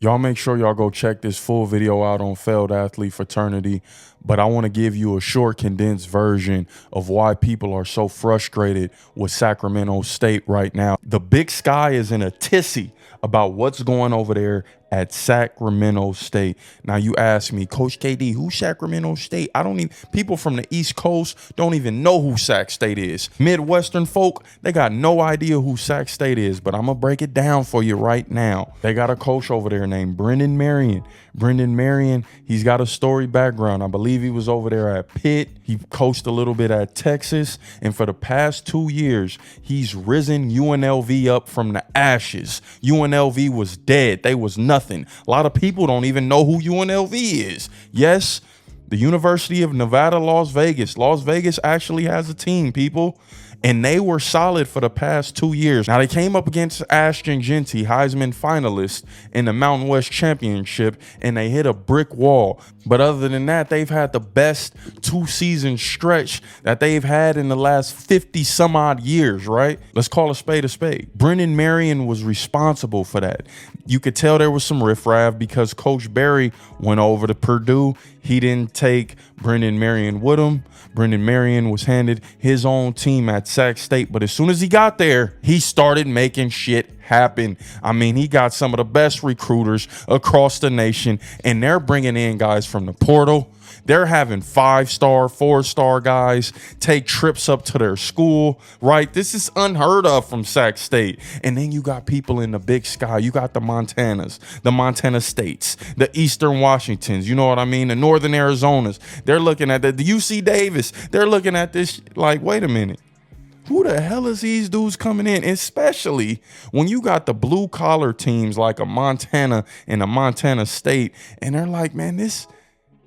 Y'all make sure y'all go check this full video out on Failed Athlete Fraternity. But I want to give you a short, condensed version of why people are so frustrated with Sacramento State right now. The Big Sky is in a tizzy about what's going over there at Sacramento State. Now you ask me, Coach KD, who's Sacramento State? I don't even, people from the East Coast don't even know who Sac State is. Midwestern folk, they got no idea who Sac State is, but I'm gonna break it down for you right now. They got a coach over there named Brenden Marion. Brenden Marion, he's got a storied background. I believe he was over there at Pitt. He coached a little bit at Texas. And for the past 2 years, he's risen UNLV up from the ashes. UNLV was dead. They was nothing. A lot of people don't even know who UNLV is. Yes, the University of Nevada, Las Vegas. Las Vegas actually has a team, people. And they were solid for the past 2 years. Now, they came up against Ashton Genty, Heisman finalist in the Mountain West Championship, and they hit a brick wall. But other than that, they've had the best 2-season stretch that they've had in the last 50 some odd years, right? Let's call a spade a spade. Brenden Marion was responsible for that. You could tell there was some riffraff because Coach Barry went over to Purdue. He didn't take Brenden Marion with him. Brenden Marion was handed his own team at Sac State, but as soon as he got there, he started making shit happen. I mean, he got some of the best recruiters across the nation, and they're bringing in guys from the portal. They're having 5-star, 4-star guys take trips up to their school, right? This is unheard of from Sac State. And then you got people in the Big Sky. You got the Montanas, the Montana States, the Eastern Washingtons, you know what I mean? The Northern Arizonas. They're looking at the UC Davis. They're looking at this like, wait a minute. Who the hell is these dudes coming in? Especially when you got the blue collar teams like a Montana and a Montana State. And they're like, man,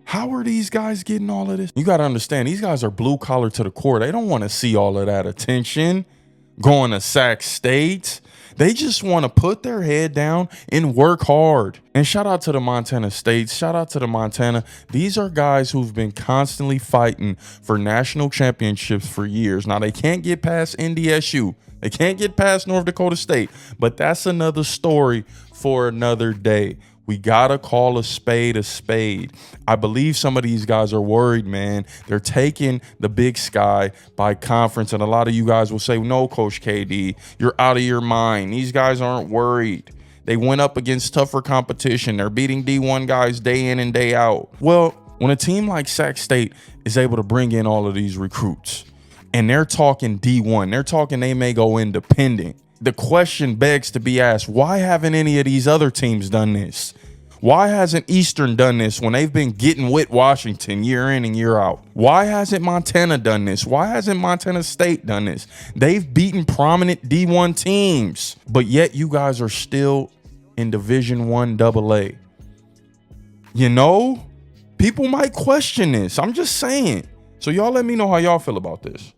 how are these guys getting all of this? You got to understand, these guys are blue collar to the core. They don't want to see all of that attention going to Sac State. They just want to put their head down and work hard. And shout out to the Montana States. Shout out to the Montana. These are guys who've been constantly fighting for national championships for years. Now, they can't get past NDSU. They can't get past North Dakota State. But that's another story for another day. We got to call a spade a spade. I believe some of these guys are worried, man. They're taking the Big Sky by conference. And a lot of you guys will say, no, Coach KD, you're out of your mind. These guys aren't worried. They went up against tougher competition. They're beating D1 guys day in and day out. Well, when a team like Sac State is able to bring in all of these recruits and they're talking D1, they're talking they may go independent. The question begs to be asked, why haven't any of these other teams done this? Why hasn't Eastern done this when they've been getting with Washington year in and year out? Why hasn't Montana done this? Why hasn't Montana State done this? They've beaten prominent D1 teams, but yet you guys are still in Division I AA. You know, people might question this. I'm just saying. So y'all let me know how y'all feel about this.